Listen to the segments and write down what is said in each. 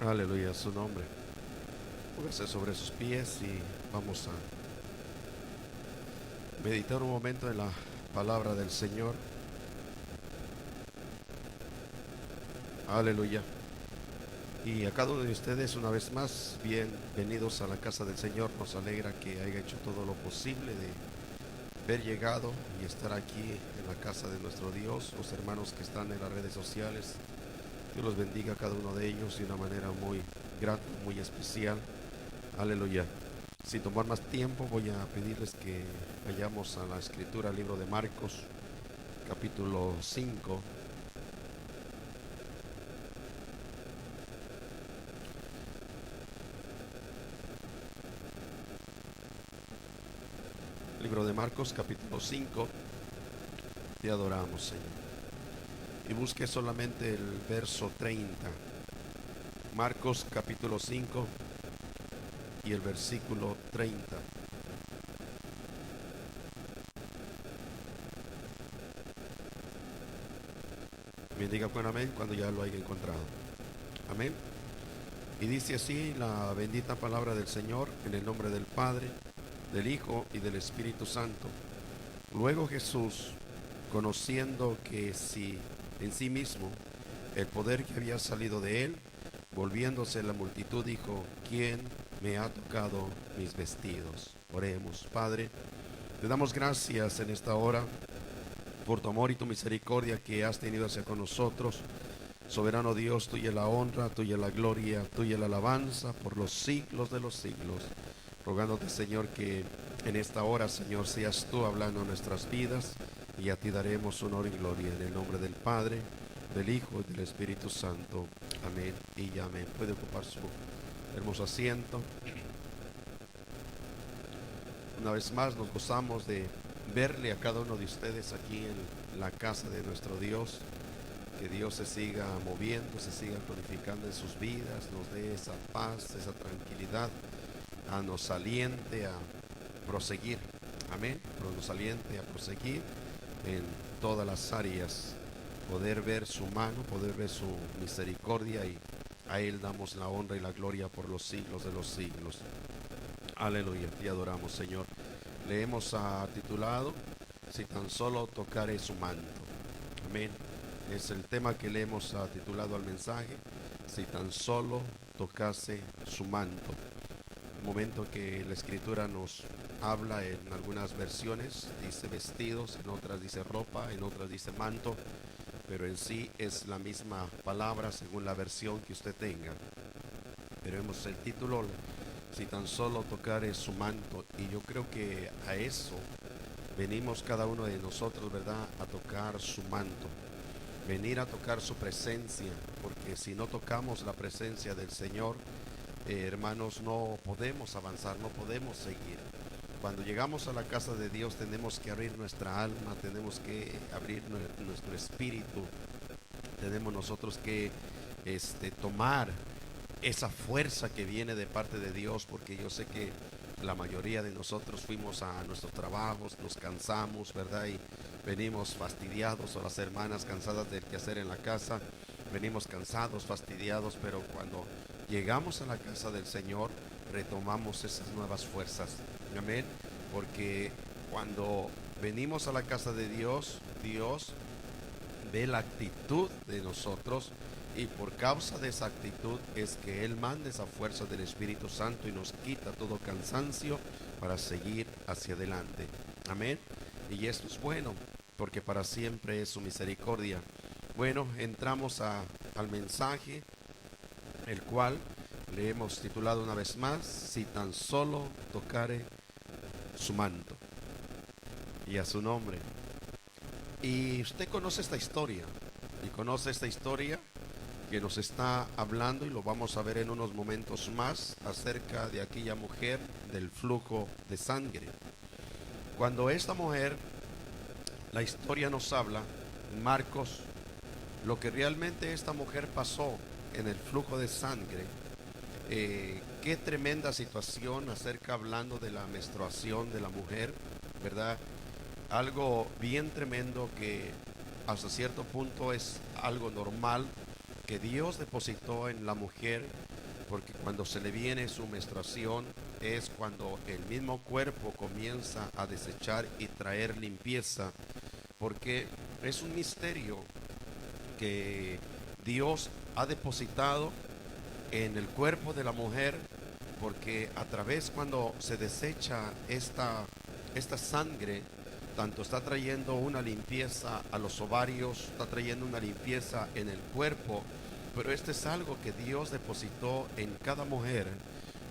Aleluya a su nombre. Póngase sobre sus pies y vamos a meditar un momento en la palabra del Señor. Aleluya. Y a cada uno de ustedes una vez más, bienvenidos a la casa del Señor. Nos alegra que haya hecho todo lo posible de haber llegado y estar aquí en la casa de nuestro Dios. Los hermanos que están en las redes sociales, Dios los bendiga a cada uno de ellos de una manera muy grata, muy especial. Aleluya. Sin tomar más tiempo, voy a pedirles que vayamos a la escritura, libro de Marcos, capítulo 5. Libro de Marcos, capítulo 5. Te adoramos, Señor. Y busque solamente el verso 30. Marcos, capítulo 5 y el versículo 30. Me diga con amén cuando ya lo haya encontrado. Amén. Y dice así la bendita palabra del Señor, en el nombre del Padre, del Hijo y del Espíritu Santo. Luego Jesús, conociendo que si en sí mismo el poder que había salido de él, volviéndose la multitud, dijo: ¿Quién me ha tocado mis vestidos? Oremos. Padre, te damos gracias en esta hora por tu amor y tu misericordia que has tenido hacia con nosotros. Soberano Dios, tuya la honra, tuya la gloria, tuya la alabanza por los siglos de los siglos. Rogándote, Señor, que en esta hora, Señor, seas tú hablando en nuestras vidas, y a ti daremos honor y gloria en el nombre del Padre, del Hijo y del Espíritu Santo. Amén y amén. Puede ocupar su hermoso asiento. Una vez más nos gozamos de verle a cada uno de ustedes aquí en la casa de nuestro Dios. Que Dios se siga moviendo, se siga glorificando en sus vidas, nos dé esa paz, esa tranquilidad, nos aliente a proseguir. Amén. Nos aliente a proseguir en todas las áreas, poder ver su mano, poder ver su misericordia, y a Él damos la honra y la gloria por los siglos de los siglos. Aleluya, te adoramos, Señor. Le hemos titulado: Si tan solo tocare su manto. Amén. Es el tema que le hemos titulado al mensaje: si tan solo tocase su manto. El momento que la escritura nos habla, en algunas versiones dice vestidos, en otras dice ropa, en otras dice manto, pero en sí es la misma palabra según la versión que usted tenga. Pero vemos el título: si tan solo tocare su manto. Y yo creo que a eso venimos cada uno de nosotros, ¿verdad? A tocar su manto, venir a tocar su presencia, porque si no tocamos la presencia del Señor, hermanos, no podemos avanzar, no podemos seguir. Cuando llegamos a la casa de Dios tenemos que abrir nuestra alma, tenemos que abrir nuestro espíritu, tenemos nosotros que tomar esa fuerza que viene de parte de Dios, porque yo sé que la mayoría de nosotros fuimos a nuestros trabajos, nos cansamos, ¿verdad? Y venimos fastidiados, o las hermanas cansadas del quehacer en la casa, venimos cansados, fastidiados, pero cuando llegamos a la casa del Señor, retomamos esas nuevas fuerzas. Amén. Porque cuando venimos a la casa de Dios, Dios ve la actitud de nosotros, y por causa de esa actitud es que Él manda esa fuerza del Espíritu Santo y nos quita todo cansancio para seguir hacia adelante. Amén. Y esto es bueno, porque para siempre es su misericordia. Bueno, entramos al mensaje, el cual le hemos titulado una vez más: si tan solo tocare su manto. Y a su nombre. Y usted conoce esta historia, y conoce esta historia que nos está hablando, y lo vamos a ver en unos momentos más, acerca de aquella mujer del flujo de sangre. Cuando esta mujer, la historia nos habla, Marcos, lo que realmente esta mujer pasó en el flujo de sangre, qué tremenda situación, acerca hablando de la menstruación de la mujer, ¿verdad? Algo bien tremendo que hasta cierto punto es algo normal, que Dios depositó en la mujer, porque cuando se le viene su menstruación es cuando el mismo cuerpo comienza a desechar y traer limpieza, porque es un misterio que Dios ha depositado en el cuerpo de la mujer, porque a través cuando se desecha esta sangre, tanto está trayendo una limpieza a los ovarios, está trayendo una limpieza en el cuerpo, pero este es algo que Dios depositó en cada mujer,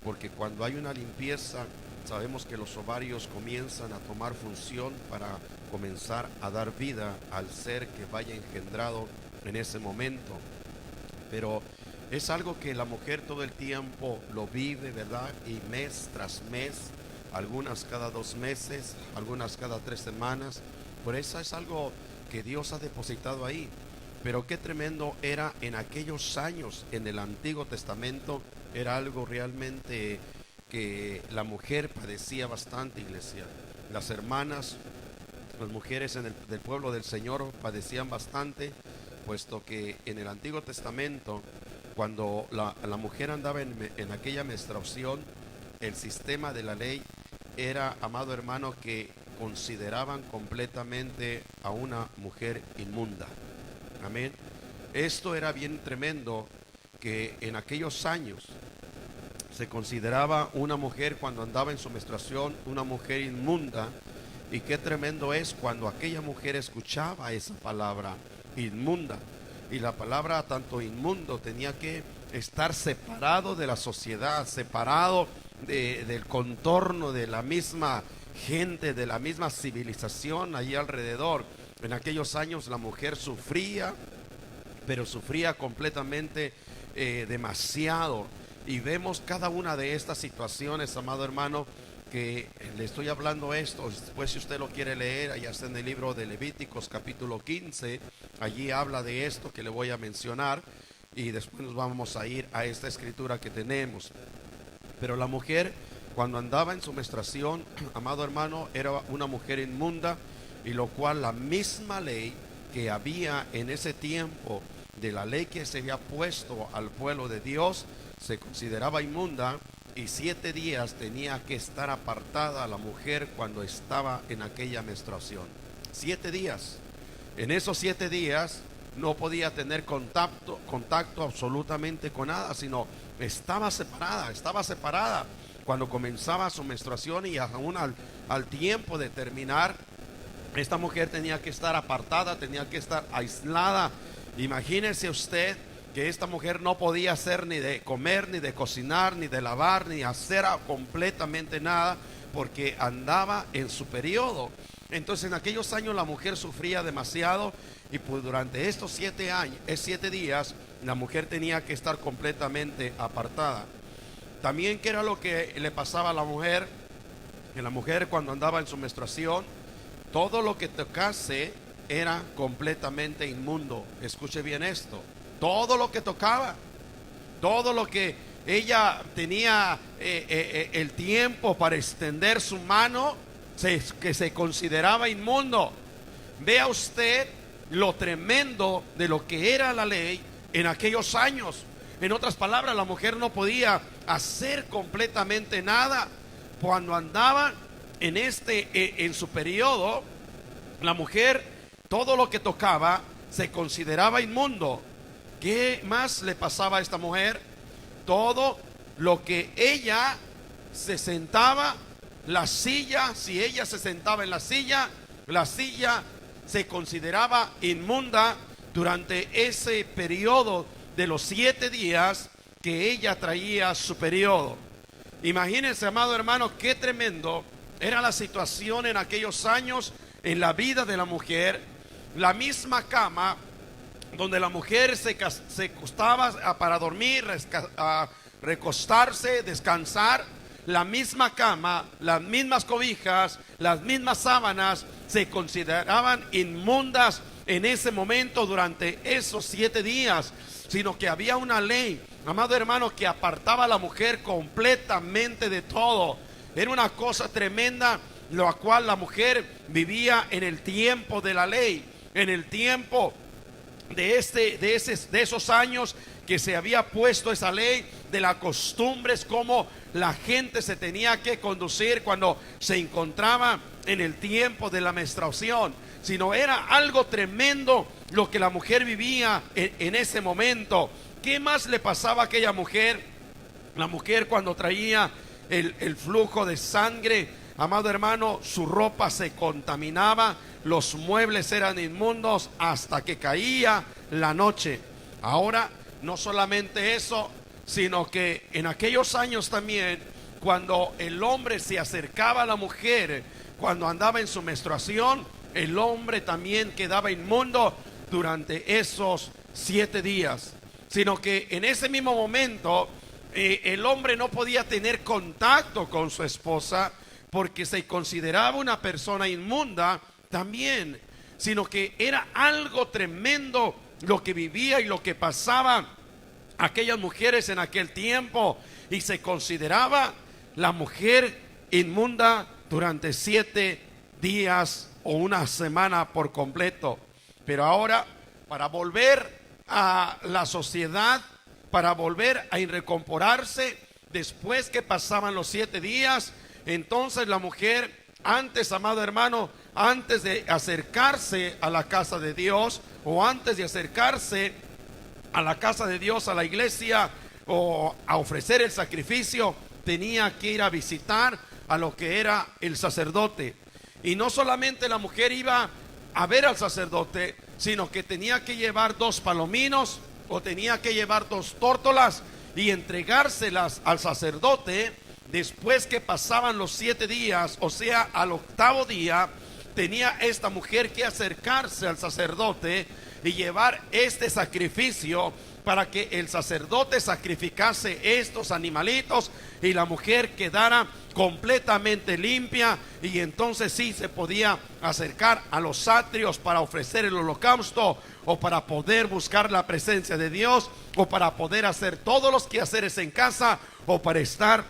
porque cuando hay una limpieza, sabemos que los ovarios comienzan a tomar función para comenzar a dar vida al ser que vaya engendrado en ese momento. Pero es algo que la mujer todo el tiempo lo vive, ¿verdad? Y mes tras mes, algunas cada 2 meses, algunas cada 3 semanas. Por eso es algo que Dios ha depositado ahí. Pero qué tremendo era en aquellos años, en el Antiguo Testamento, era algo realmente que la mujer padecía bastante, iglesia. Las hermanas, las mujeres del pueblo del Señor padecían bastante, puesto que en el Antiguo Testamento, cuando la mujer andaba en aquella menstruación, el sistema de la ley era, amado hermano, que consideraban completamente a una mujer inmunda. Amén. Esto era bien tremendo, que en aquellos años se consideraba una mujer cuando andaba en su menstruación una mujer inmunda. Y qué tremendo es cuando aquella mujer escuchaba esa palabra inmunda. Y la palabra tanto inmundo tenía que estar separado de la sociedad, separado del contorno de la misma gente, de la misma civilización allí alrededor. En aquellos años la mujer sufría, pero sufría completamente demasiado. Y vemos cada una de estas situaciones, amado hermano, que le estoy hablando esto. Después, si usted lo quiere leer, allá está en el libro de Levíticos capítulo 15, allí habla de esto que le voy a mencionar, y después nos vamos a ir a esta escritura que tenemos. Pero la mujer, cuando andaba en su menstruación, amado hermano, era una mujer inmunda, y lo cual la misma ley que había en ese tiempo, de la ley que se había puesto al pueblo de Dios, se consideraba inmunda, y 7 días tenía que estar apartada la mujer cuando estaba en aquella menstruación. 7 días. En esos 7 días no podía tener contacto absolutamente con nada, sino estaba separada. Cuando comenzaba su menstruación y aún al tiempo de terminar, esta mujer tenía que estar apartada, tenía que estar aislada. Imagínese usted que esta mujer no podía hacer ni de comer, ni de cocinar, ni de lavar, ni hacer completamente nada, porque andaba en su periodo. Entonces en aquellos años la mujer sufría demasiado, y pues durante estos 7 días la mujer tenía que estar completamente apartada. También, ¿qué era lo que le pasaba a la mujer? Que la mujer, cuando andaba en su menstruación, todo lo que tocase era completamente inmundo. Escuche bien esto. Todo lo que tocaba, todo lo que ella tenía el tiempo para extender su mano, que se consideraba inmundo. Vea usted lo tremendo de lo que era la ley en aquellos años. En otras palabras, la mujer no podía hacer completamente nada. Cuando andaba en su periodo, la mujer, todo lo que tocaba se consideraba inmundo. ¿Qué más le pasaba a esta mujer? Todo lo que ella se sentaba, la silla, si ella se sentaba en la silla se consideraba inmunda durante ese periodo de los 7 días que ella traía su periodo. Imagínense, amado hermano, qué tremendo era la situación en aquellos años en la vida de la mujer. La misma cama donde la mujer se acostaba para dormir, recostarse, descansar, la misma cama, las mismas cobijas, las mismas sábanas se consideraban inmundas en ese momento durante esos 7 días, sino que había una ley, amado hermano, que apartaba a la mujer completamente de todo. Era una cosa tremenda, lo cual la mujer vivía en el tiempo de la ley, en el tiempo de esos años que se había puesto esa ley de las costumbres, cómo la gente se tenía que conducir cuando se encontraba en el tiempo de la menstruación, sino era algo tremendo lo que la mujer vivía en ese momento. ¿Qué más le pasaba a aquella mujer? La mujer, cuando traía el flujo de sangre, amado hermano, su ropa se contaminaba, los muebles eran inmundos hasta que caía la noche. Ahora, no solamente eso, sino que en aquellos años también, cuando el hombre se acercaba a la mujer, cuando andaba en su menstruación, el hombre también quedaba inmundo durante esos 7 días. Sino que en ese mismo momento, el hombre no podía tener contacto con su esposa, porque se consideraba una persona inmunda también, sino que era algo tremendo lo que vivía y lo que pasaba aquellas mujeres en aquel tiempo, y se consideraba la mujer inmunda durante 7 días o una semana por completo. Pero ahora, para volver a la sociedad, para volver a recomporarse después que pasaban los 7 días, entonces la mujer, antes, amado hermano, antes de acercarse a la casa de Dios, o antes de acercarse a la casa de Dios, a la iglesia, o a ofrecer el sacrificio, tenía que ir a visitar a lo que era el sacerdote. Y no solamente la mujer iba a ver al sacerdote, sino que tenía que llevar 2 palominos, o tenía que llevar 2 tórtolas y entregárselas al sacerdote. Después que pasaban los 7 días, o sea, al 8º día, tenía esta mujer que acercarse al sacerdote y llevar este sacrificio para que el sacerdote sacrificase estos animalitos y la mujer quedara completamente limpia, y entonces sí se podía acercar a los atrios para ofrecer el holocausto, o para poder buscar la presencia de Dios, o para poder hacer todos los quehaceres en casa, o para estar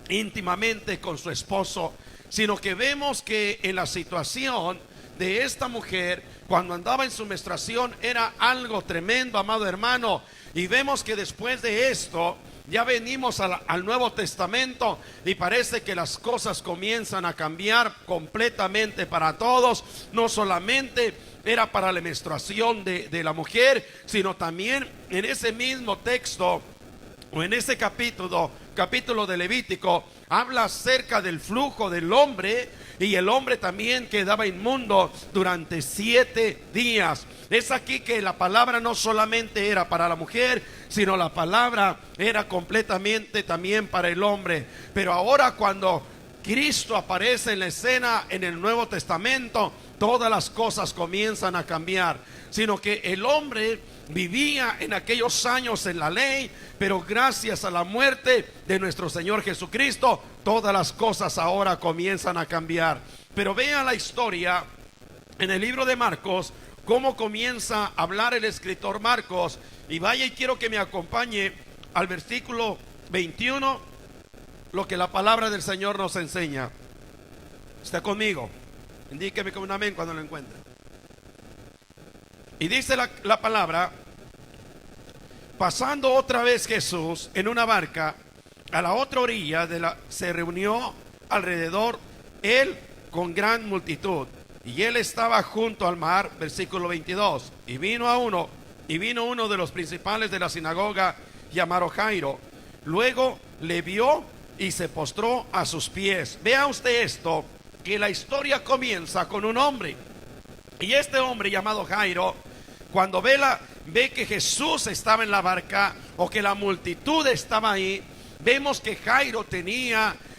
íntimamente con su esposo. Sino que vemos que en la situación de esta mujer, cuando andaba en su menstruación, era algo tremendo, amado hermano. Y vemos que después de esto ya venimos al Nuevo Testamento, y parece que las cosas comienzan a cambiar completamente para todos. No solamente era para la menstruación de la mujer, sino también en ese mismo texto, o en ese capítulo de Levítico, habla acerca del flujo del hombre, y el hombre también quedaba inmundo durante 7 días. Es aquí que la palabra no solamente era para la mujer, sino la palabra era completamente también para el hombre. Pero ahora, cuando Cristo aparece en la escena en el Nuevo Testamento, todas las cosas comienzan a cambiar. Sino que el hombre vivía en aquellos años en la ley, pero gracias a la muerte de nuestro Señor Jesucristo, todas las cosas ahora comienzan a cambiar. Pero vean la historia en el libro de Marcos, cómo comienza a hablar el escritor Marcos. Y vaya, y quiero que me acompañe al versículo 21, lo que la palabra del Señor nos enseña. ¿Está conmigo? Indíqueme con un amén cuando lo encuentre. Y dice la palabra: pasando otra vez Jesús en una barca a la otra orilla se reunió alrededor él con gran multitud, y él estaba junto al mar. Versículo 22. Y vino uno de los principales de la sinagoga, llamado Jairo. Luego le vio y se postró a sus pies. Vea usted esto, que la historia comienza con un hombre, y este hombre llamado Jairo, cuando ve que Jesús estaba en la barca, o que la multitud estaba ahí, vemos que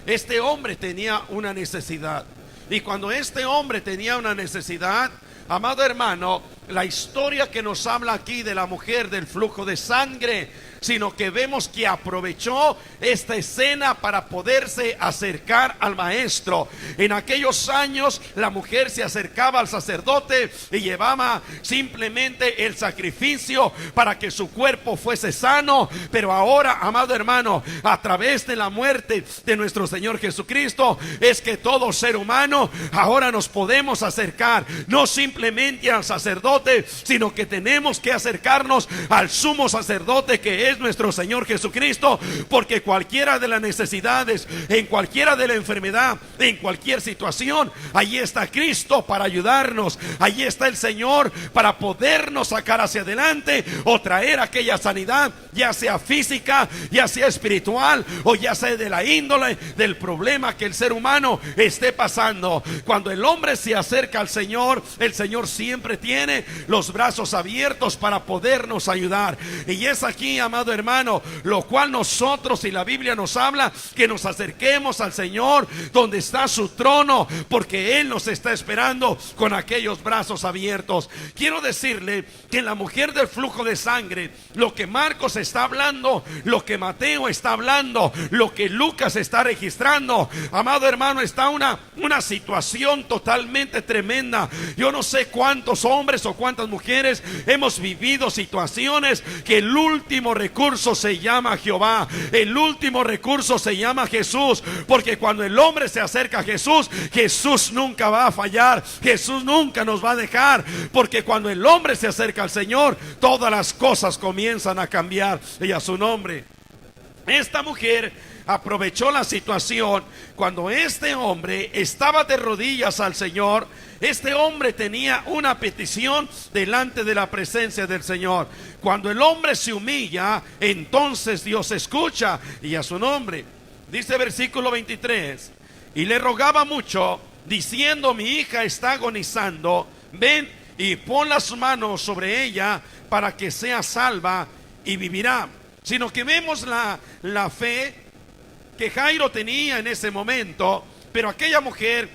este hombre tenía una necesidad. Y cuando este hombre tenía una necesidad, amado hermano, la historia que nos habla aquí de la mujer del flujo de sangre sino que vemos que aprovechó esta escena para poderse acercar al maestro. En aquellos años la mujer se acercaba al sacerdote y llevaba simplemente el sacrificio para que su cuerpo fuese sano. Pero ahora, amado hermano, a través de la muerte de nuestro Señor Jesucristo, es que todo ser humano ahora nos podemos acercar, no simplemente al sacerdote, sino que tenemos que acercarnos al sumo sacerdote, que es nuestro Señor Jesucristo, porque cualquiera de las necesidades, en cualquiera de la enfermedad, en cualquier situación, allí está Cristo para ayudarnos. Allí está el Señor para podernos sacar hacia adelante o traer aquella sanidad, ya sea física, ya sea espiritual, o ya sea de la índole del problema que el ser humano esté pasando. Cuando el hombre se acerca al Señor, el Señor siempre tiene los brazos abiertos para podernos ayudar. Y es aquí, amado hermano, lo cual nosotros, y la Biblia nos habla, que nos acerquemos al Señor donde está su trono, porque Él nos está esperando con aquellos brazos abiertos. Quiero decirle que la mujer del flujo de sangre, lo que Marcos está hablando, lo que Mateo está hablando, lo que Lucas está registrando, amado hermano, está una situación totalmente tremenda. Yo no sé cuántos hombres o cuántas mujeres hemos vivido situaciones que el último recurso se llama Jehová, el último recurso se llama Jesús, porque cuando el hombre se acerca a Jesús, Jesús nunca va a fallar, Jesús nunca nos va a dejar, porque cuando el hombre se acerca al Señor, todas las cosas comienzan a cambiar, y a su nombre. Esta mujer aprovechó la situación. Cuando este hombre estaba de rodillas al Señor, este hombre tenía una petición delante de la presencia del Señor. Cuando el hombre se humilla, entonces Dios escucha, y a su nombre. Dice versículo 23: y le rogaba mucho, diciendo: mi hija está agonizando, ven y pon las manos sobre ella para que sea salva y vivirá. Sino que vemos la fe que Jairo tenía en ese momento. Pero aquella mujer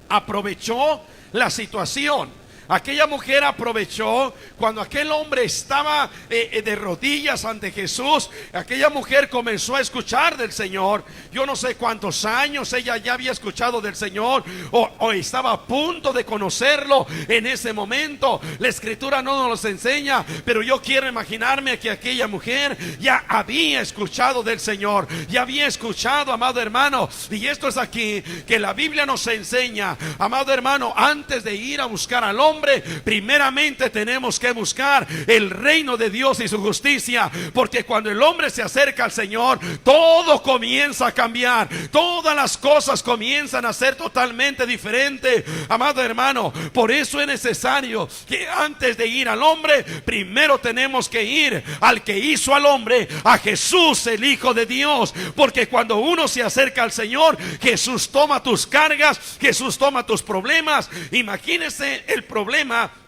aprovechó la situación. Aquella mujer aprovechó cuando aquel hombre estaba de rodillas ante Jesús. Aquella mujer comenzó a escuchar del Señor. Yo no sé cuántos años ella ya había escuchado del Señor, o estaba a punto de conocerlo en ese momento. La escritura no nos enseña, pero yo quiero imaginarme que aquella mujer ya había escuchado del Señor, ya había escuchado, amado hermano. Y esto es aquí que la Biblia nos enseña, amado hermano, antes de ir a buscar al hombre, primeramente tenemos que buscar el reino de Dios y su justicia, porque cuando el hombre se acerca al Señor, todo comienza a cambiar, todas las cosas comienzan a ser totalmente diferentes, amado hermano. Por eso es necesario que antes de ir al hombre, primero tenemos que ir al que hizo al hombre, a Jesús, el Hijo de Dios, porque cuando uno se acerca al Señor, Jesús toma tus cargas, Jesús toma tus problemas. Imagínese el problema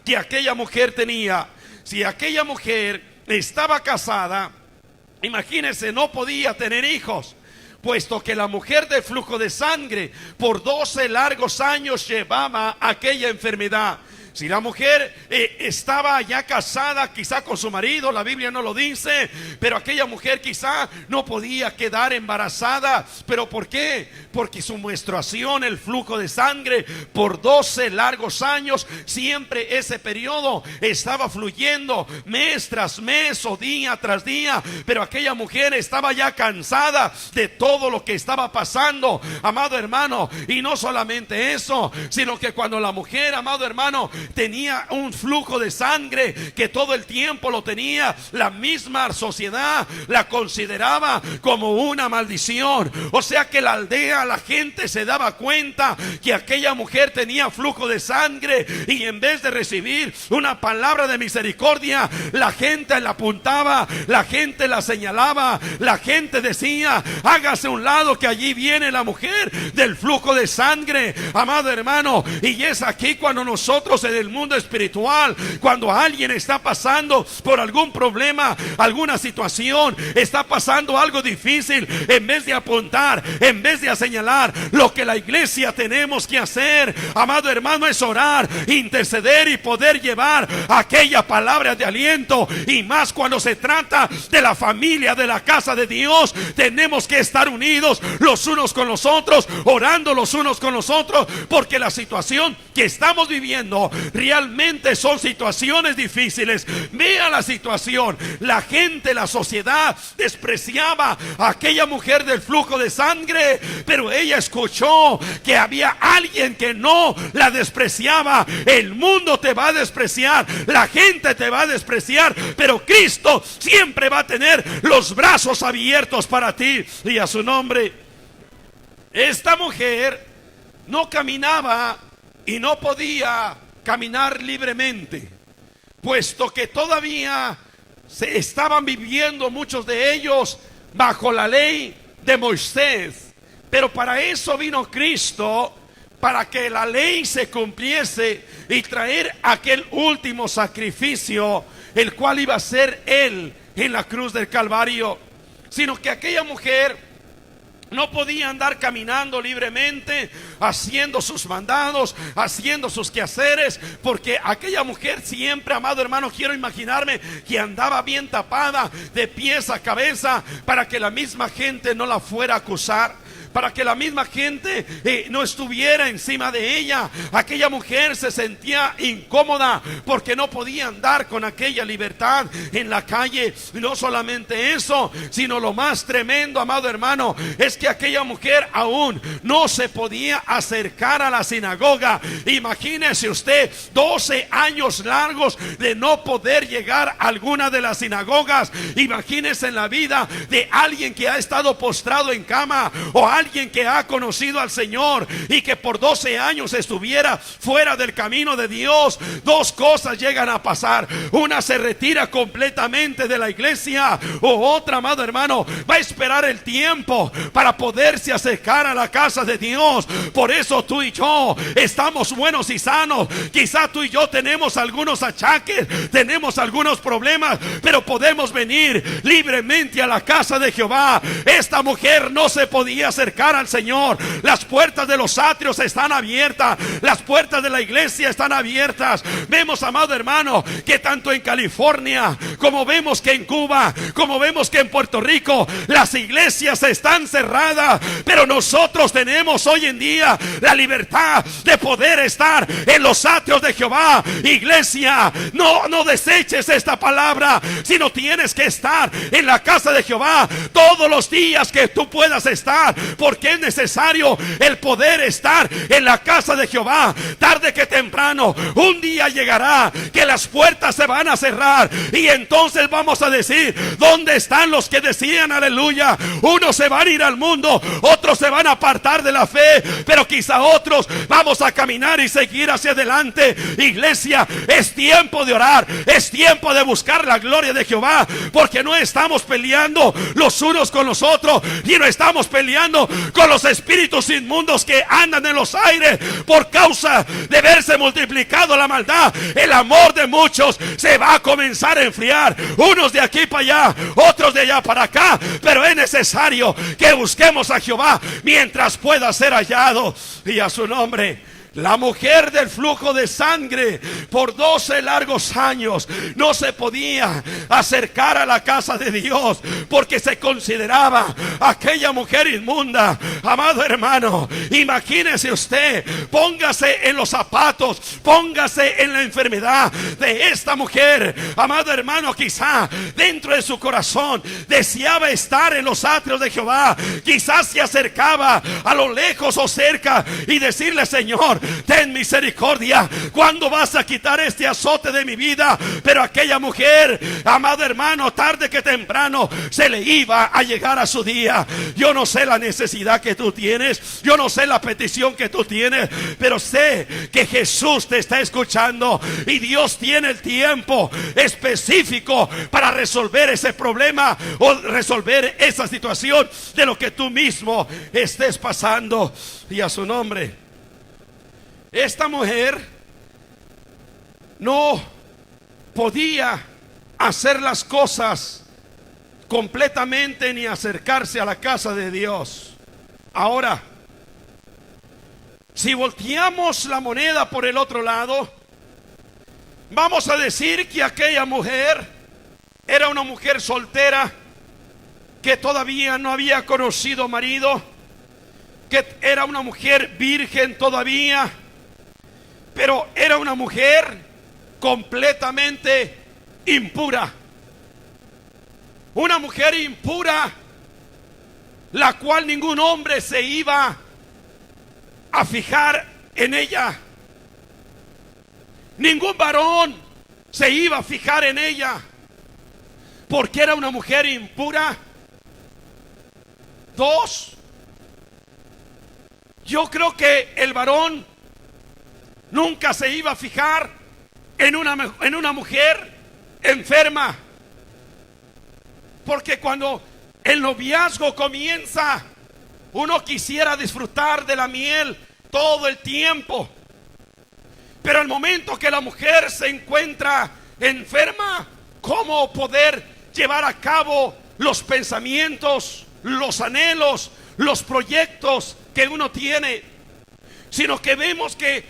que aquella mujer tenía. Si aquella mujer estaba casada, imagínense, no podía tener hijos, puesto que la mujer de flujo de sangre por 12 largos años llevaba aquella enfermedad. Si la mujer estaba ya casada, quizá con su marido, la Biblia no lo dice, pero aquella mujer quizá no podía quedar embarazada. ¿Pero por qué? Porque su menstruación, el flujo de sangre, por 12 largos años, siempre ese periodo estaba fluyendo mes tras mes o día tras día. Pero aquella mujer estaba ya cansada de todo lo que estaba pasando, amado hermano. Y no solamente eso, sino que cuando la mujer, amado hermano, tenía un flujo de sangre que todo el tiempo lo tenía, la misma sociedad la consideraba como una maldición. O sea que la aldea, la gente se daba cuenta que aquella mujer tenía flujo de sangre, y en vez de recibir una palabra de misericordia, la gente la apuntaba, la gente la señalaba, la gente decía: hágase a un lado, que allí viene la mujer del flujo de sangre, amado hermano. Y es aquí cuando nosotros el mundo espiritual, cuando alguien está pasando por algún problema, alguna situación, está pasando algo difícil, en vez de apuntar, en vez de señalar, lo que la iglesia tenemos que hacer, amado hermano, es orar, interceder y poder llevar aquella palabra de aliento. Y más cuando se trata de la familia, de la casa de Dios, tenemos que estar unidos los unos con los otros, orando los unos con los otros, porque la situación que estamos viviendo realmente son situaciones difíciles. Vea la situación, la gente, la sociedad despreciaba a aquella mujer del flujo de sangre, pero ella escuchó que había alguien que no la despreciaba. El mundo te va a despreciar, la gente te va a despreciar, pero Cristo siempre va a tener los brazos abiertos para ti, y a su nombre. Esta mujer no caminaba y no podía caminar libremente, puesto que todavía se estaban viviendo muchos de ellos bajo la ley de Moisés. Pero para eso vino Cristo, para que la ley se cumpliese y traer aquel último sacrificio, el cual iba a ser Él en la cruz del Calvario. Sino que aquella mujer no podía andar caminando libremente, haciendo sus mandados, haciendo sus quehaceres, porque aquella mujer siempre, amado hermano, quiero imaginarme que andaba bien tapada de pies a cabeza, para que la misma gente no la fuera a acusar, para que la misma gente no estuviera encima de ella. Aquella mujer se sentía incómoda porque no podía andar con aquella libertad en la calle. Y no solamente eso, sino lo más tremendo, amado hermano, es que aquella mujer aún no se podía acercar a la sinagoga. Imagínese usted 12 años largos de no poder llegar a alguna de las sinagogas. Imagínese en la vida de alguien que ha estado postrado en cama, o alguien que ha conocido al Señor y que por 12 años estuviera fuera del camino de Dios. Dos cosas llegan a pasar: una, se retira completamente de la iglesia, o otra, amado hermano, va a esperar el tiempo para poderse acercar a la casa de Dios. Por eso tú y yo estamos buenos y sanos. Quizá tú y yo tenemos algunos achaques, tenemos algunos problemas, pero podemos venir libremente a la casa de Jehová. Esta mujer no se podía acercar al Señor. Las puertas de los atrios están abiertas, las puertas de la iglesia están abiertas. Vemos, amado hermano, que tanto en California, como vemos que en Cuba, como vemos que en Puerto Rico, las iglesias están cerradas, pero nosotros tenemos hoy en día la libertad de poder estar en los atrios de Jehová. Iglesia, no deseches esta palabra, sino tienes que estar en la casa de Jehová todos los días que tú puedas estar, porque es necesario el poder estar en la casa de Jehová. Tarde que temprano, un día llegará que las puertas se van a cerrar, y entonces vamos a decir: ¿dónde están los que decían aleluya? Unos se van a ir al mundo, otros se van a apartar de la fe, pero quizá otros vamos a caminar y seguir hacia adelante. Iglesia, es tiempo de orar, es tiempo de buscar la gloria de Jehová, porque no estamos peleando los unos con los otros, y no estamos peleando con los espíritus inmundos que andan en los aires. Por causa de verse multiplicado la maldad, el amor de muchos se va a comenzar a enfriar, unos de aquí para allá, otros de allá para acá. Pero es necesario que busquemos a Jehová mientras pueda ser hallado, y a su nombre. La mujer del flujo de sangre por 12 largos años no se podía acercar a la casa de Dios, porque se consideraba aquella mujer inmunda. Amado hermano, imagínese usted, póngase en los zapatos, póngase en la enfermedad de esta mujer. Amado hermano, quizá dentro de su corazón deseaba estar en los atrios de Jehová. Quizás se acercaba a lo lejos o cerca y decirle: Señor, ten misericordia, ¿cuándo vas a quitar este azote de mi vida? Pero aquella mujer, amado hermano, tarde que temprano se le iba a llegar a su día. Yo no sé la necesidad que tú tienes, yo no sé la petición que tú tienes, pero sé que Jesús te está escuchando, y Dios tiene el tiempo específico para resolver ese problema o resolver esa situación de lo que tú mismo estés pasando, y a su nombre. Esta mujer no podía hacer las cosas completamente ni acercarse a la casa de Dios. Ahora, si volteamos la moneda por el otro lado, vamos a decir que aquella mujer era una mujer soltera que todavía no había conocido marido, que era una mujer virgen todavía, pero era una mujer completamente impura. Una mujer impura, la cual ningún hombre se iba a fijar en ella. Ningún varón se iba a fijar en ella, porque era una mujer impura. Dos, yo creo que el varón nunca se iba a fijar en una mujer enferma, porque cuando el noviazgo comienza, uno quisiera disfrutar de la miel todo el tiempo, pero al momento que la mujer se encuentra enferma, ¿cómo poder llevar a cabo los pensamientos, los anhelos, los proyectos que uno tiene? Sino que vemos que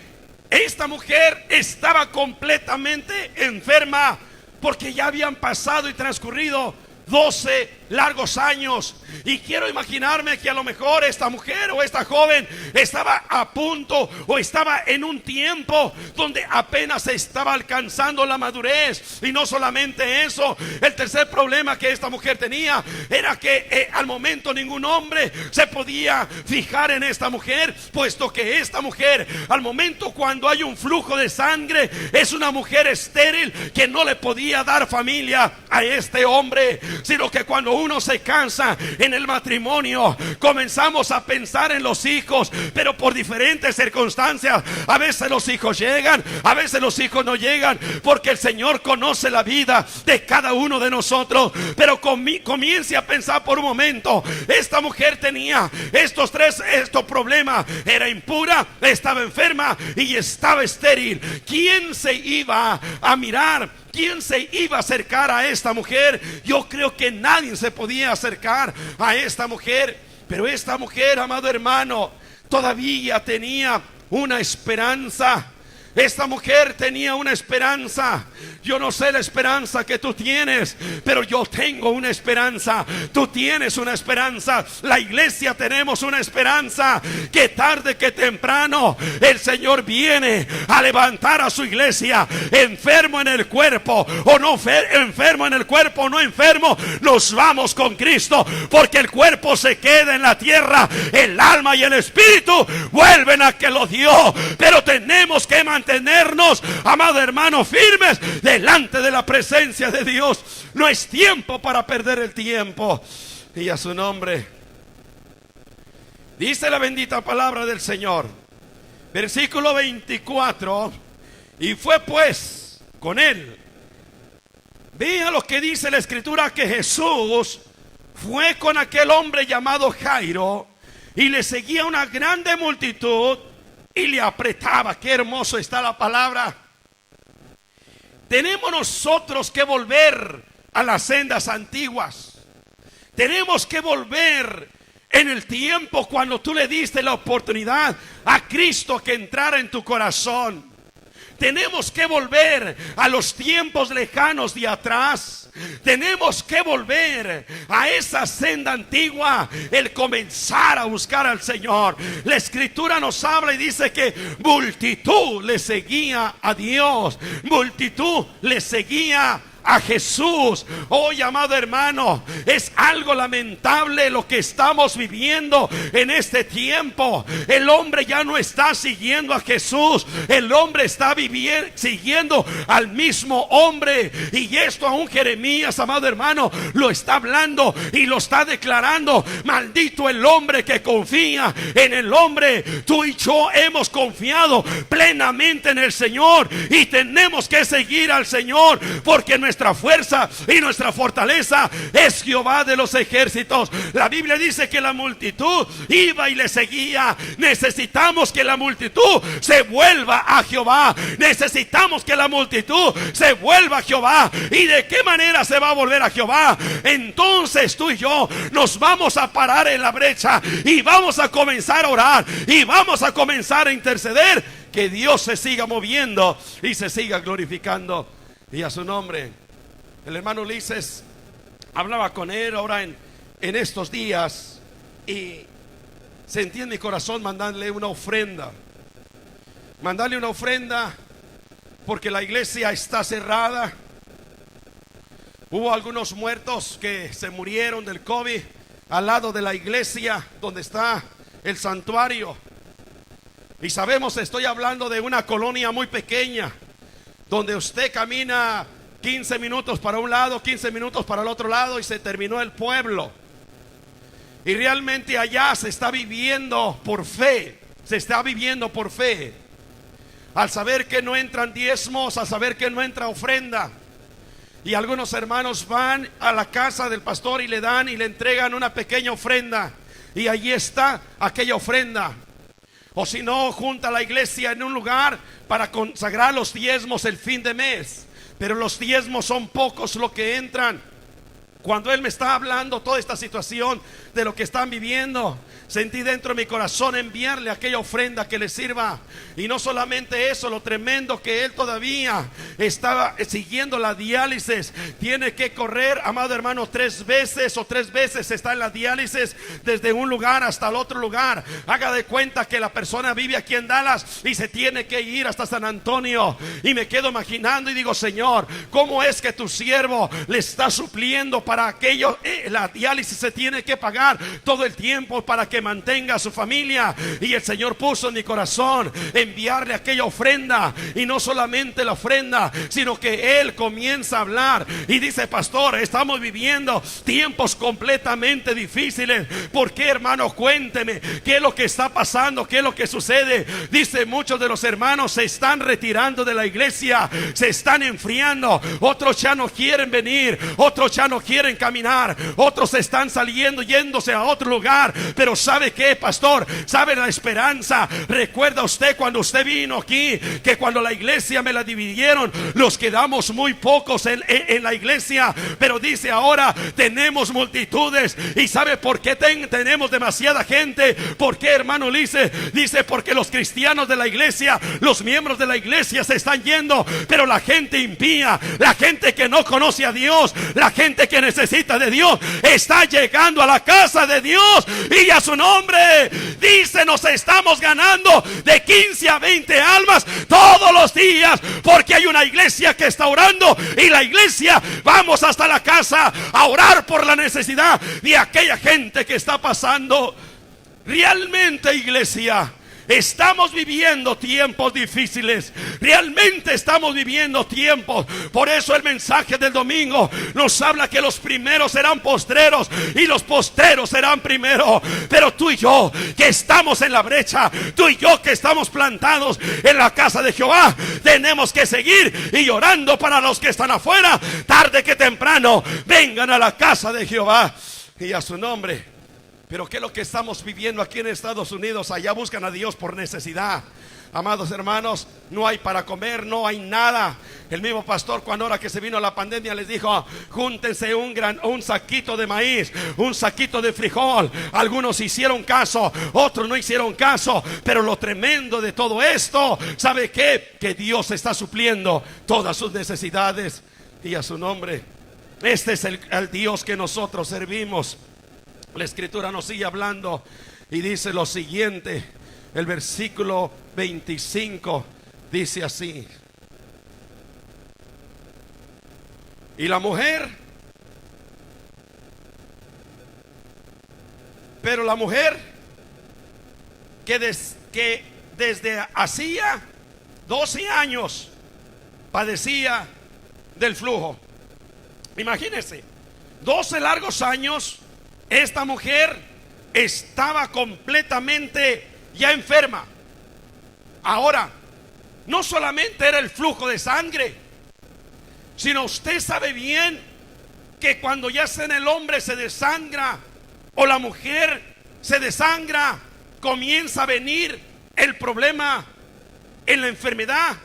esta mujer estaba completamente enferma, porque ya habían pasado y transcurrido 12 largos años. Y quiero imaginarme que a lo mejor esta mujer o esta joven estaba a punto o estaba en un tiempo donde apenas estaba alcanzando la madurez. Y no solamente eso, el tercer problema que esta mujer tenía era que al momento ningún hombre se podía fijar en esta mujer, puesto que esta mujer, al momento cuando hay un flujo de sangre, es una mujer estéril que no le podía dar familia a este hombre. Sino que cuando uno se cansa en el matrimonio, comenzamos a pensar en los hijos, pero por diferentes circunstancias. A veces los hijos llegan, a veces los hijos no llegan, porque el Señor conoce la vida de cada uno de nosotros. Pero comience a pensar por un momento. Esta mujer tenía estos problemas: era impura, estaba enferma y estaba estéril. ¿Quién se iba a mirar? ¿Quién se iba a acercar a esta mujer? Yo creo que nadie se podía acercar a esta mujer. Pero esta mujer, amado hermano, todavía tenía una esperanza. Esta mujer tenía una esperanza. Yo no sé la esperanza que tú tienes, pero yo tengo una esperanza. Tú tienes una esperanza. La iglesia tenemos una esperanza, que tarde que temprano el Señor viene a levantar a su iglesia. Enfermo en el cuerpo o no enfermo en el cuerpo o no enfermo, nos vamos con Cristo, porque el cuerpo se queda en la tierra, el alma y el espíritu vuelven a que lo dio. Pero tenemos que mantenernos, amado hermano, firmes delante de la presencia de Dios. No es tiempo para perder el tiempo. Y a su nombre dice la bendita palabra del Señor, versículo 24: y fue pues con él. Vean lo que dice la escritura, que Jesús fue con aquel hombre llamado Jairo, y le seguía una grande multitud y le apretaba. Qué hermoso está la palabra. Tenemos nosotros que volver a las sendas antiguas. Tenemos que volver en el tiempo cuando tú le diste la oportunidad a Cristo que entrara en tu corazón. Tenemos que volver a los tiempos lejanos de atrás. Tenemos que volver a esa senda antigua, el comenzar a buscar al Señor. La escritura nos habla y dice que multitud le seguía a Dios, multitud le seguía a Jesús. Hoy, amado hermano, es algo lamentable lo que estamos viviendo en este tiempo. El hombre ya no está siguiendo a Jesús, el hombre está siguiendo al mismo hombre. Y esto aún Jeremías, amado hermano, lo está hablando y lo está declarando. Maldito el hombre que confía en el hombre. Tú y yo hemos confiado plenamente en el Señor y tenemos que seguir al Señor, porque nuestra nuestra fuerza y nuestra fortaleza es Jehová de los ejércitos. La Biblia dice que la multitud iba y le seguía. Necesitamos que la multitud se vuelva a Jehová. Necesitamos que la multitud se vuelva a Jehová. ¿Y de qué manera se va a volver a Jehová? Entonces tú y yo nos vamos a parar en la brecha y vamos a comenzar a orar y vamos a comenzar a interceder, que Dios se siga moviendo y se siga glorificando y a su nombre. El hermano Ulises, hablaba con él ahora en estos días y sentí en mi corazón mandarle una ofrenda. Mandarle una ofrenda porque la iglesia está cerrada. Hubo algunos muertos que se murieron del COVID al lado de la iglesia donde está el santuario. Y sabemos, estoy hablando de una colonia muy pequeña, donde usted camina 15 minutos para un lado, 15 minutos para el otro lado y se terminó el pueblo. Y realmente allá se está viviendo por fe. Se está viviendo por fe. Al saber que no entran diezmos, al saber que no entra ofrenda. Y algunos hermanos van a la casa del pastor y le dan y le entregan una pequeña ofrenda. Y allí está aquella ofrenda. O si no, junta la iglesia en un lugar para consagrar los diezmos el fin de mes. Pero los diezmos son pocos los que entran. Cuando él me está hablando toda esta situación de lo que están viviendo, sentí dentro de mi corazón enviarle aquella ofrenda que le sirva. Y no solamente eso, lo tremendo que él todavía estaba siguiendo la diálisis. Tiene que correr, amado hermano, 3 veces está en la diálisis, desde un lugar hasta el otro lugar. Haga de cuenta que la persona vive aquí en Dallas y se tiene que ir hasta San Antonio. Y me quedo imaginando y digo, Señor, ¿cómo es que tu siervo le está supliendo para aquello? La diálisis se tiene que pagar todo el tiempo para que mantenga a su familia. Y el Señor puso en mi corazón enviarle aquella ofrenda. Y no solamente la ofrenda, sino que él comienza a hablar y dice, pastor, estamos viviendo tiempos completamente difíciles. ¿Por qué, hermano? Cuénteme, ¿qué es lo que está pasando? ¿Qué es lo que sucede? Dice, muchos de los hermanos se están retirando de la iglesia, se están enfriando. Otros ya no quieren venir, otros ya no quieren caminar, otros están saliendo, yéndose a otro lugar. Pero ¿sabe qué, pastor? ¿Sabe la esperanza? ¿Recuerda usted cuando usted vino aquí, que cuando la iglesia me la dividieron, los quedamos muy pocos en la iglesia? Pero dice, ahora tenemos multitudes. ¿Y sabe por qué tenemos demasiada gente? ¿Por qué, hermano Ulises? Dice, porque los cristianos de la iglesia, los miembros de la iglesia se están yendo, pero la gente impía, la gente que no conoce a Dios, la gente que necesita de Dios, está llegando a la casa de Dios y a su nombre. Dice, nos estamos ganando de 15 a 20 almas todos los días, porque hay una iglesia que está orando. Y la iglesia, vamos hasta la casa a orar por la necesidad de aquella gente que está pasando. Realmente, iglesia, estamos viviendo tiempos difíciles. Realmente estamos viviendo tiempos. Por eso el mensaje del domingo nos habla que los primeros serán postreros y los postreros serán primeros. Pero tú y yo que estamos en la brecha, tú y yo que estamos plantados en la casa de Jehová, tenemos que seguir y orando para los que están afuera. Tarde que temprano vengan a la casa de Jehová y a su nombre. Pero ¿qué es lo que estamos viviendo aquí en Estados Unidos? Allá buscan a Dios por necesidad. Amados hermanos, no hay para comer, no hay nada. El mismo pastor, cuando ahora que se vino la pandemia, les dijo, júntense un saquito de maíz, un saquito de frijol. Algunos hicieron caso, otros no hicieron caso. Pero lo tremendo de todo esto, ¿sabe qué? Que Dios está supliendo todas sus necesidades y a su nombre. Este es el Dios que nosotros servimos. La escritura nos sigue hablando y dice lo siguiente. El versículo 25 dice así: y la mujer, pero la mujer que desde hacía 12 años padecía del flujo. Imagínense, 12 largos años. Esta mujer estaba completamente ya enferma. Ahora, no solamente era el flujo de sangre, sino usted sabe bien que cuando ya sea en el hombre se desangra o la mujer se desangra, comienza a venir el problema en la enfermedad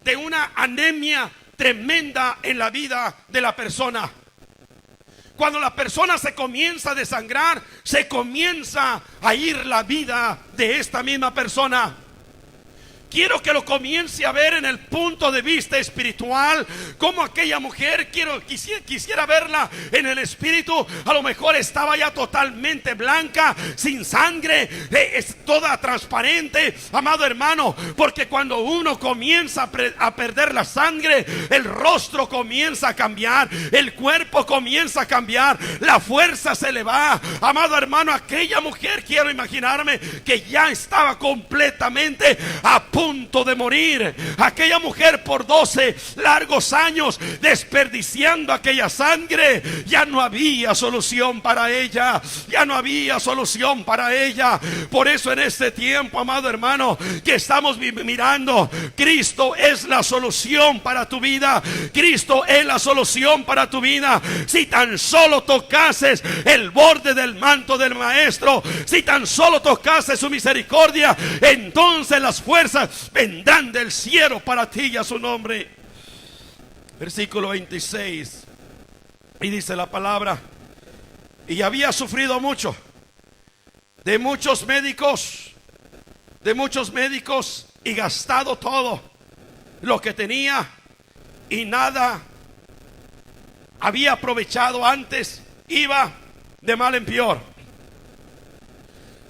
de una anemia tremenda en la vida de la persona. Cuando la persona se comienza a desangrar, se comienza a ir la vida de esta misma persona. Quiero que lo comience a ver en el punto de vista espiritual, como aquella mujer, quisiera verla en el espíritu. A lo mejor estaba ya totalmente blanca, sin sangre, es toda transparente, amado hermano, porque cuando uno comienza a perder la sangre, el rostro comienza a cambiar, el cuerpo comienza a cambiar, la fuerza se le va. Amado hermano, aquella mujer, quiero imaginarme que ya estaba completamente a punto de morir. Aquella mujer por 12 largos años desperdiciando aquella sangre. Ya no había solución para ella. Ya no había solución para ella. Por eso en este tiempo, amado hermano, que estamos mirando, Cristo es la solución para tu vida. Cristo es la solución para tu vida. Si tan solo tocases el borde del manto del Maestro, si tan solo tocases su misericordia, entonces las fuerzas vendrán del cielo para ti y a su nombre. Versículo 26. Y dice la palabra: y había sufrido mucho de muchos médicos y gastado todo lo que tenía, y nada había aprovechado antes, iba de mal en peor.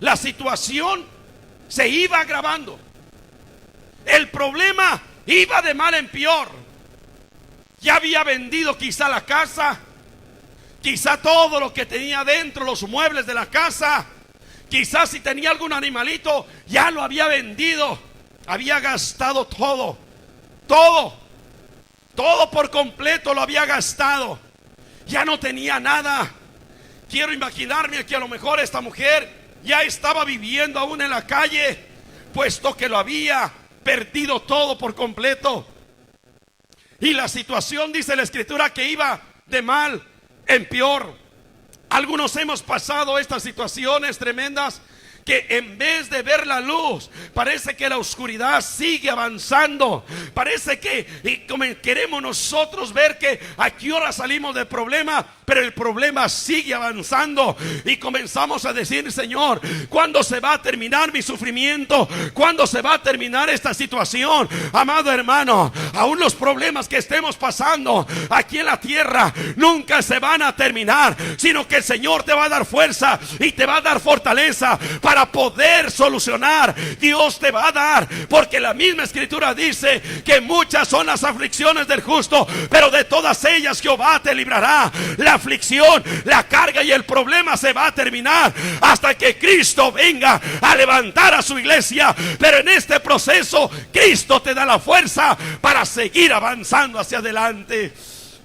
La situación se iba agravando. El problema iba de mal en peor. Ya había vendido quizá la casa, quizá todo lo que tenía dentro, los muebles de la casa, quizás si tenía algún animalito, ya lo había vendido. Había gastado todo por completo lo había gastado. Ya no tenía nada. Quiero imaginarme que a lo mejor esta mujer ya estaba viviendo aún en la calle, puesto que lo había perdido todo por completo. Y la situación, dice la escritura, que iba de mal en peor. Algunos hemos pasado estas situaciones tremendas, que en vez de ver la luz, parece que la oscuridad sigue avanzando. Parece que queremos nosotros ver que a qué hora salimos del problema, pero el problema sigue avanzando. Y comenzamos a decir: Señor, ¿cuándo se va a terminar mi sufrimiento? ¿Cuándo se va a terminar esta situación? Amado hermano, aún los problemas que estemos pasando aquí en la tierra nunca se van a terminar, sino que el Señor te va a dar fuerza y te va a dar fortaleza para poder solucionar. Dios te va a dar, porque la misma escritura dice que muchas son las aflicciones del justo, pero de todas ellas Jehová te librará. La aflicción, la carga y el problema se va a terminar hasta que Cristo venga a levantar a su iglesia. Pero en este proceso Cristo te da la fuerza para seguir avanzando hacia adelante.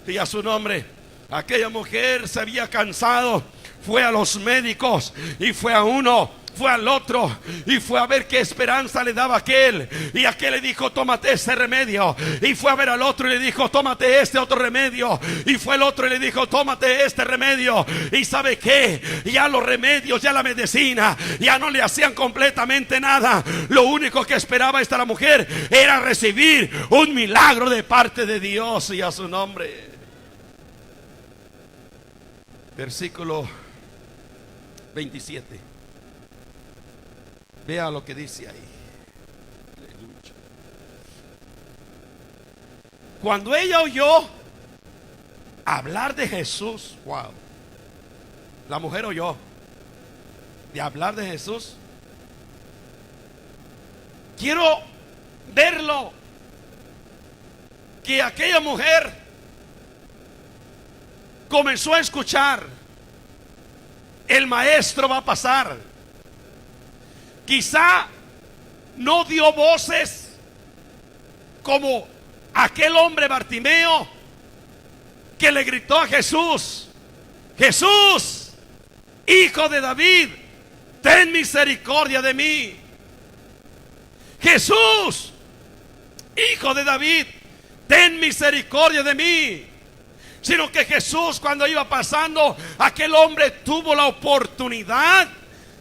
Y a su nombre. Aquella mujer se había cansado, fue a los médicos y fue a uno, fue al otro, y fue a ver qué esperanza le daba aquel. Y aquel le dijo: tómate este remedio. Y fue a ver al otro y le dijo: tómate este otro remedio. Y fue el otro y le dijo: tómate este remedio. Y ¿sabe qué? Ya los remedios, ya la medicina, ya no le hacían completamente nada. Lo único que esperaba esta la mujer era recibir un milagro de parte de Dios, y a su nombre. Versículo 27. Vea lo que dice ahí. Aleluya. Cuando ella oyó hablar de Jesús, wow, la mujer oyó de hablar de Jesús. Quiero verlo, que aquella mujer comenzó a escuchar: el maestro va a pasar. Quizá no dio voces como aquel hombre Bartimeo, que le gritó a Jesús: Jesús, Hijo de David, ten misericordia de mí. Jesús, Hijo de David, ten misericordia de mí. Sino que Jesús, cuando iba pasando, aquel hombre tuvo la oportunidad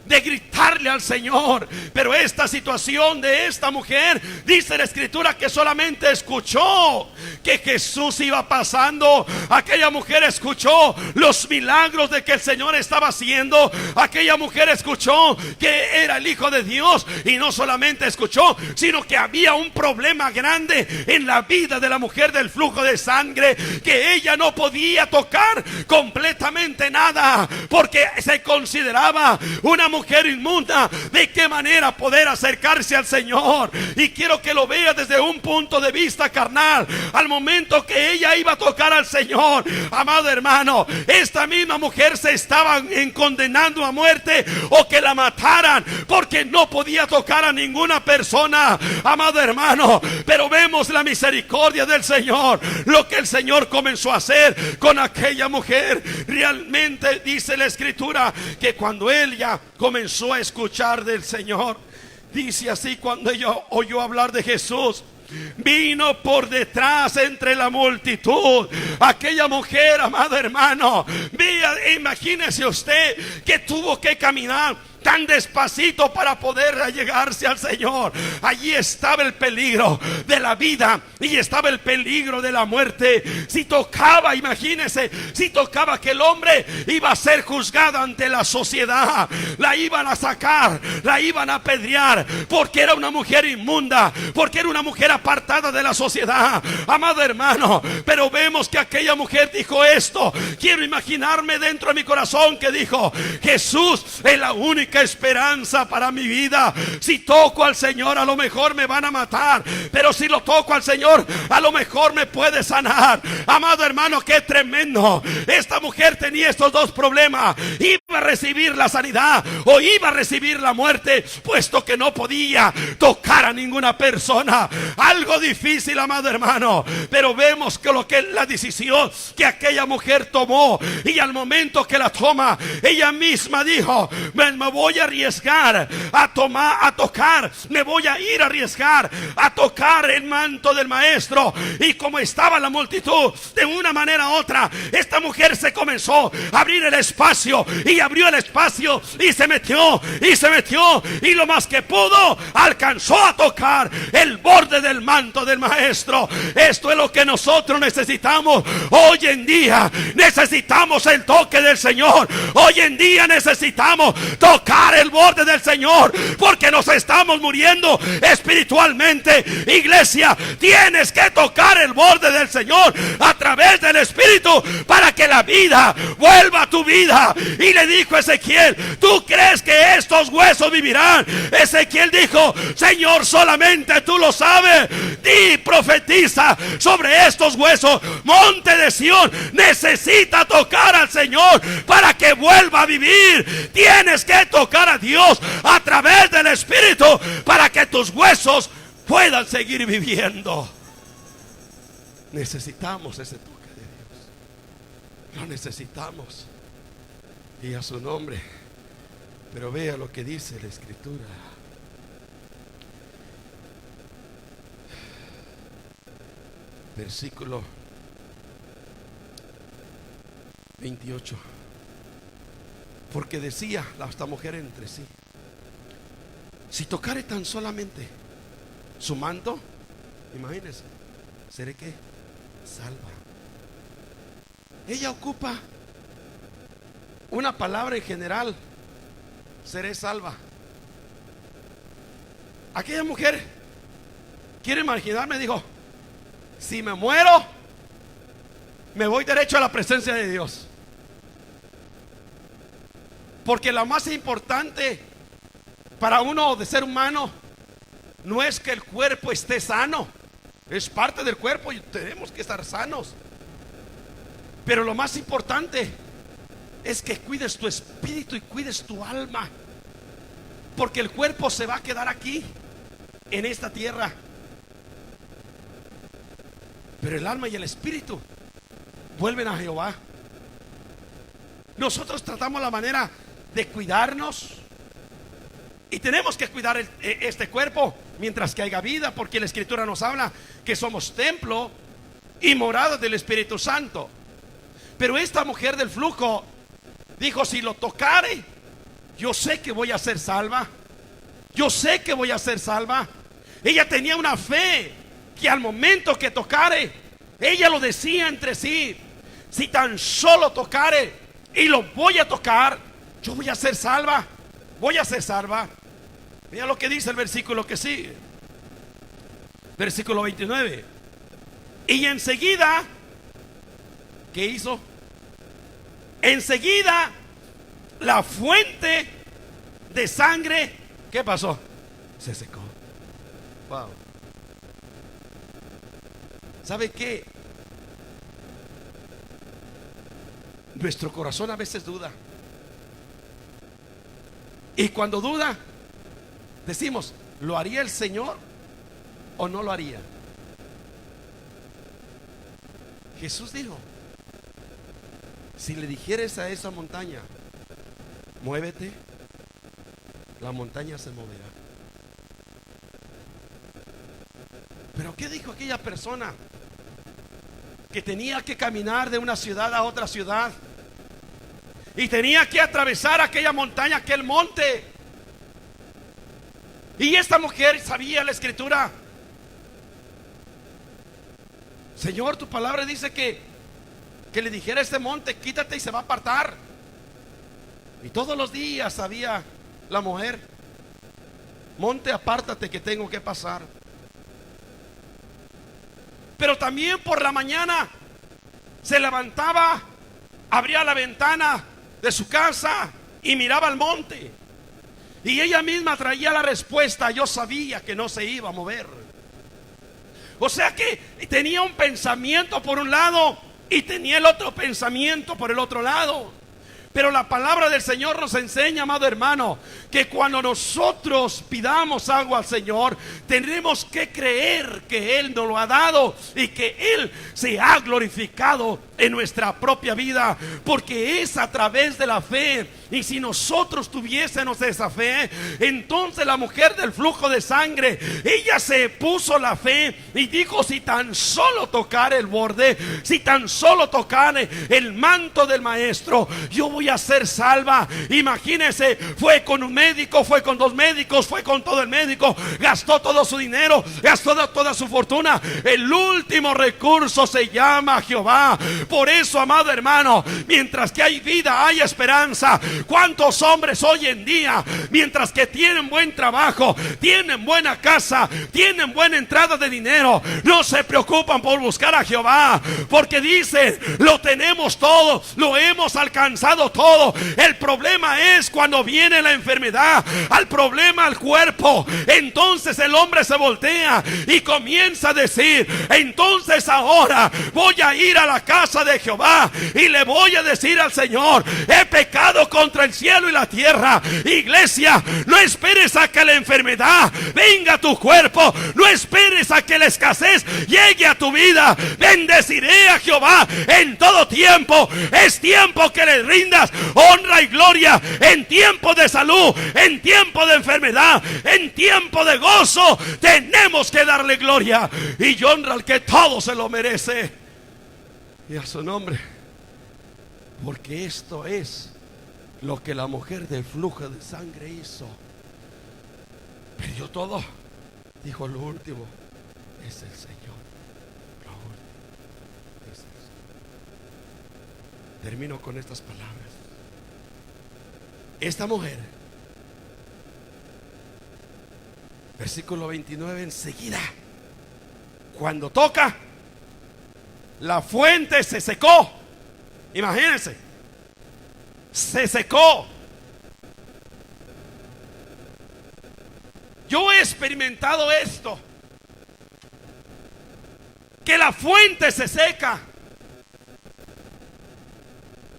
de gritarle al Señor. Pero esta situación de esta mujer, dice la escritura que solamente escuchó que Jesús iba pasando. Aquella mujer escuchó los milagros de que el Señor estaba haciendo. Aquella mujer escuchó que era el Hijo de Dios. Y no solamente escuchó, sino que había un problema grande en la vida de la mujer del flujo de sangre, que ella no podía tocar completamente nada, porque se consideraba una mujer inmunda. ¿De qué manera poder acercarse al Señor? Y quiero que lo vea desde un punto de vista carnal. Al momento que ella iba a tocar al Señor, amado hermano, esta misma mujer se estaba condenando a muerte o que la mataran, porque no podía tocar a ninguna persona, amado hermano. Pero vemos la misericordia del Señor, lo que el Señor comenzó a hacer con aquella mujer. Realmente dice la escritura que cuando ella comenzó a escuchar del Señor, dice así: cuando ella oyó hablar de Jesús, vino por detrás entre la multitud. Aquella mujer, amado hermano, imagínese usted que tuvo que caminar tan despacito para poder allegarse al Señor. Allí estaba el peligro de la vida y estaba el peligro de la muerte. Si tocaba, imagínese, si tocaba, aquel hombre iba a ser juzgado ante la sociedad. La iban a sacar, la iban a apedrear, porque era una mujer inmunda, porque era una mujer apartada de la sociedad, amado hermano. Pero vemos que aquella mujer dijo esto. Quiero imaginarme dentro de mi corazón que dijo: Jesús es la única esperanza para mi vida. Si toco al Señor, a lo mejor me van a matar, pero si lo toco al Señor, a lo mejor me puede sanar. Amado hermano, qué tremendo. Esta mujer tenía estos dos problemas: iba a recibir la sanidad o iba a recibir la muerte, puesto que no podía tocar a ninguna persona. Algo difícil, amado hermano. Pero vemos que la decisión que aquella mujer tomó, y al momento que la toma, ella misma dijo: me voy a arriesgar a tocar, me voy a ir a arriesgar a tocar el manto del Maestro. Y como estaba la multitud, de una manera u otra, esta mujer se comenzó a abrir el espacio, y abrió el espacio, y se metió, y lo más que pudo, alcanzó a tocar el borde del manto del Maestro. Esto es lo que nosotros necesitamos hoy en día. Necesitamos el toque del Señor. Hoy en día necesitamos tocar el borde del Señor, porque nos estamos muriendo espiritualmente. Iglesia, tienes que tocar el borde del Señor a través del Espíritu, para que la vida vuelva a tu vida. Y le dijo a Ezequiel: ¿tú crees que estos huesos vivirán? Ezequiel dijo: Señor, solamente tú lo sabes. Di, profetiza sobre estos huesos. Monte de Sión necesita tocar al Señor para que vuelva a vivir. Tienes que tocar a Dios a través del Espíritu, para que tus huesos puedan seguir viviendo. Necesitamos ese toque de Dios. Lo necesitamos. Y a su nombre. Pero vea lo que dice la Escritura. Versículo 28. Porque decía esta mujer entre sí: si tocare tan solamente su manto, imagínense, ¿seré qué? Salva. Ella ocupa una palabra en general: seré salva. Aquella mujer, quiero imaginarme, dijo: si me muero, me voy derecho a la presencia de Dios. Porque lo más importante para uno de ser humano no es que el cuerpo esté sano. Es parte del cuerpo y tenemos que estar sanos. Pero lo más importante es que cuides tu espíritu y cuides tu alma. Porque el cuerpo se va a quedar aquí, en esta tierra, pero el alma y el espíritu vuelven a Jehová. Nosotros tratamos la manera de cuidarnos, y tenemos que cuidar este cuerpo mientras que haya vida, porque la Escritura nos habla que somos templo y morada del Espíritu Santo. Pero esta mujer del flujo dijo: si lo tocare, yo sé que voy a ser salva. Yo sé que voy a ser salva. Ella tenía una fe que al momento que tocare, ella lo decía entre sí: si tan solo tocare y lo voy a tocar, yo voy a ser salva. Voy a ser salva. Mira lo que dice el versículo que sigue. Versículo 29. Y enseguida, ¿qué hizo? Enseguida la fuente de sangre, ¿qué pasó? Se secó. Wow. ¿Sabe qué? Nuestro corazón a veces duda. Y cuando duda, decimos: ¿lo haría el Señor o no lo haría? Jesús dijo: si le dijeres a esa montaña, muévete, la montaña se moverá. Pero ¿qué dijo aquella persona que tenía que caminar de una ciudad a otra ciudad y tenía que atravesar aquella montaña, aquel monte? Y esta mujer sabía la escritura. Señor, tu palabra dice que le dijera a este monte: quítate y se va a apartar. Y todos los días sabía la mujer: monte, apártate que tengo que pasar. Pero también por la mañana se levantaba, abría la ventana de su casa y miraba al monte, y ella misma traía la respuesta: yo sabía que no se iba a mover. O sea que tenía un pensamiento por un lado y tenía el otro pensamiento por el otro lado. Pero la palabra del Señor nos enseña, amado hermano, que cuando nosotros pidamos algo al Señor, tendremos que creer que Él nos lo ha dado y que Él se ha glorificado en nuestra propia vida, porque es a través de la fe. Y si nosotros tuviésemos esa fe, entonces la mujer del flujo de sangre, ella se puso la fe y dijo: si tan solo tocar el borde, si tan solo tocar el manto del maestro, yo voy a ser salva. Imagínense, fue con un médico, fue con dos médicos, fue con todo el médico, gastó todo su dinero, gastó toda su fortuna. El último recurso se llama Jehová. Por eso, amado hermano, mientras que hay vida, hay esperanza. ¿Cuántos hombres hoy en día, mientras que tienen buen trabajo, tienen buena casa, tienen buena entrada de dinero, no se preocupan por buscar a Jehová? Porque dicen: lo tenemos todo, lo hemos alcanzado todo. El problema es cuando viene la enfermedad, al problema al cuerpo. Entonces el hombre se voltea y comienza a decir: entonces ahora voy a ir a la casa de Jehová y le voy a decir al Señor: he pecado contra el cielo y la tierra. Iglesia, no esperes a que la enfermedad venga a tu cuerpo, no esperes a que la escasez llegue a tu vida. Bendeciré a Jehová en todo tiempo. Es tiempo que le rindas honra y gloria, en tiempo de salud, en tiempo de enfermedad, en tiempo de gozo. Tenemos que darle gloria y honra al que todo se lo merece, y a su nombre, porque esto es lo que la mujer del flujo de sangre hizo. Perdió todo. Dijo: lo último es el Señor. Lo último es el Señor. Termino con estas palabras. Esta mujer, versículo 29, enseguida, cuando toca, la fuente se secó. Imagínense, se secó. Yo he experimentado esto, que la fuente se seca.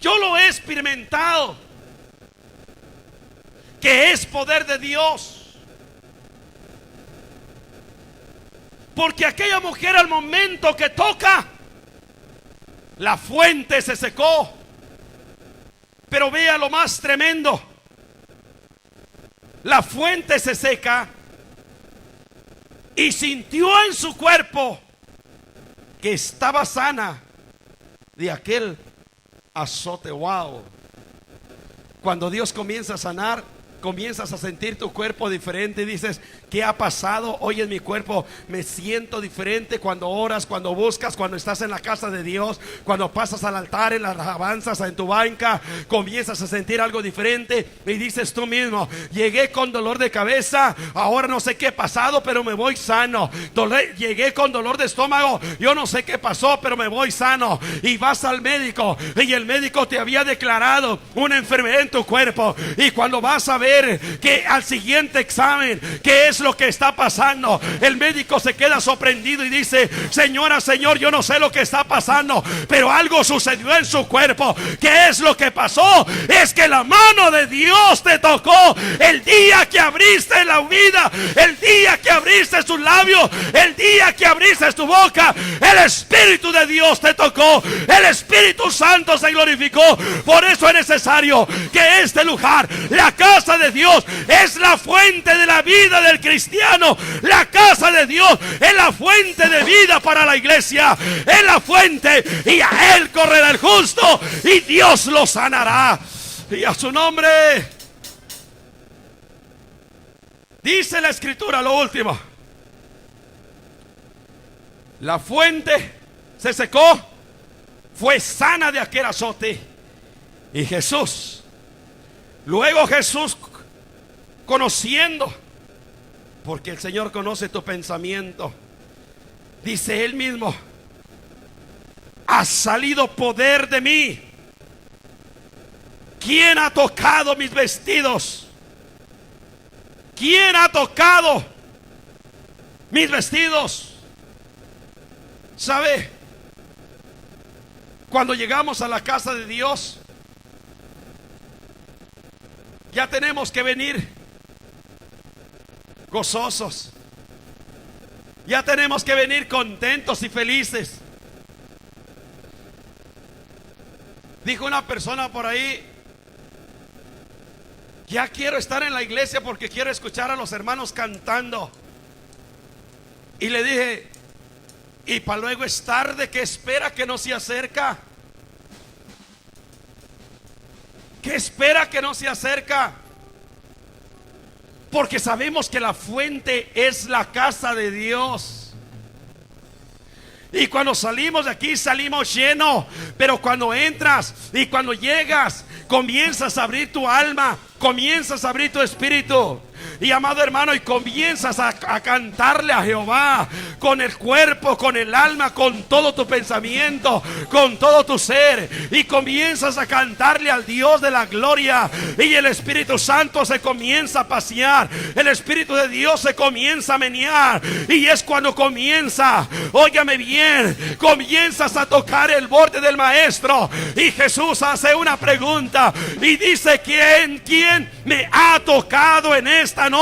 Yo lo he experimentado, que es poder de Dios. Porque aquella mujer, al momento que toca, la fuente se secó. Pero vea lo más tremendo: la fuente se seca y sintió en su cuerpo que estaba sana de aquel azote. Wow. Cuando Dios comienza a sanar, comienzas a sentir tu cuerpo diferente y dices: ¿qué ha pasado hoy en mi cuerpo? Me siento diferente. Cuando oras, cuando buscas, cuando estás en la casa de Dios, cuando pasas al altar, en las alabanzas, en tu banca, comienzas a sentir algo diferente y dices tú mismo: llegué con dolor de cabeza, ahora no sé qué ha pasado, pero me voy sano. Llegué con dolor de estómago, yo no sé qué pasó, pero me voy sano. Y vas al médico y el médico te había declarado una enfermedad en tu cuerpo, y cuando vas a ver que al siguiente examen, ¿qué es lo que está pasando? El médico se queda sorprendido y dice: señora, señor, yo no sé lo que está pasando, pero algo sucedió en su cuerpo. ¿Qué es lo que pasó? Es que la mano de Dios te tocó el día que abriste la vida, el día que abriste tus labios, el día que abriste tu boca. El Espíritu de Dios te tocó, el Espíritu Santo se glorificó. Por eso es necesario que este lugar, la casa de Dios, es la fuente de la vida del cristiano. La casa de Dios es la fuente de vida para la iglesia, es la fuente, y a él correrá el justo y Dios lo sanará. Y a su nombre. Dice la escritura, lo último: la fuente se secó, fue sana de aquel azote. Y luego Jesús, conociendo, porque el Señor conoce tu pensamiento, dice él mismo: ha salido poder de mí. ¿Quién ha tocado mis vestidos? ¿Quién ha tocado mis vestidos? ¿Sabe? Cuando llegamos a la casa de Dios, ya tenemos que venir gozosos. Ya tenemos que venir contentos y felices. Dijo una persona por ahí: ya quiero estar en la iglesia porque quiero escuchar a los hermanos cantando. Y le dije: y para luego es tarde, ¿qué espera que no se acerca? ¿Qué espera que no se acerca? Porque sabemos que la fuente es la casa de Dios. Y cuando salimos de aquí, salimos llenos. Pero cuando entras y cuando llegas, comienzas a abrir tu alma, comienzas a abrir tu espíritu. Y amado hermano, y comienzas a cantarle a Jehová con el cuerpo, con el alma, con todo tu pensamiento, con todo tu ser. Y comienzas a cantarle al Dios de la gloria. Y el Espíritu Santo se comienza a pasear. El Espíritu de Dios se comienza a menear. Y es cuando comienza, óigame bien, comienzas a tocar el borde del maestro. Y Jesús hace una pregunta y dice: ¿quién me ha tocado en esta noche?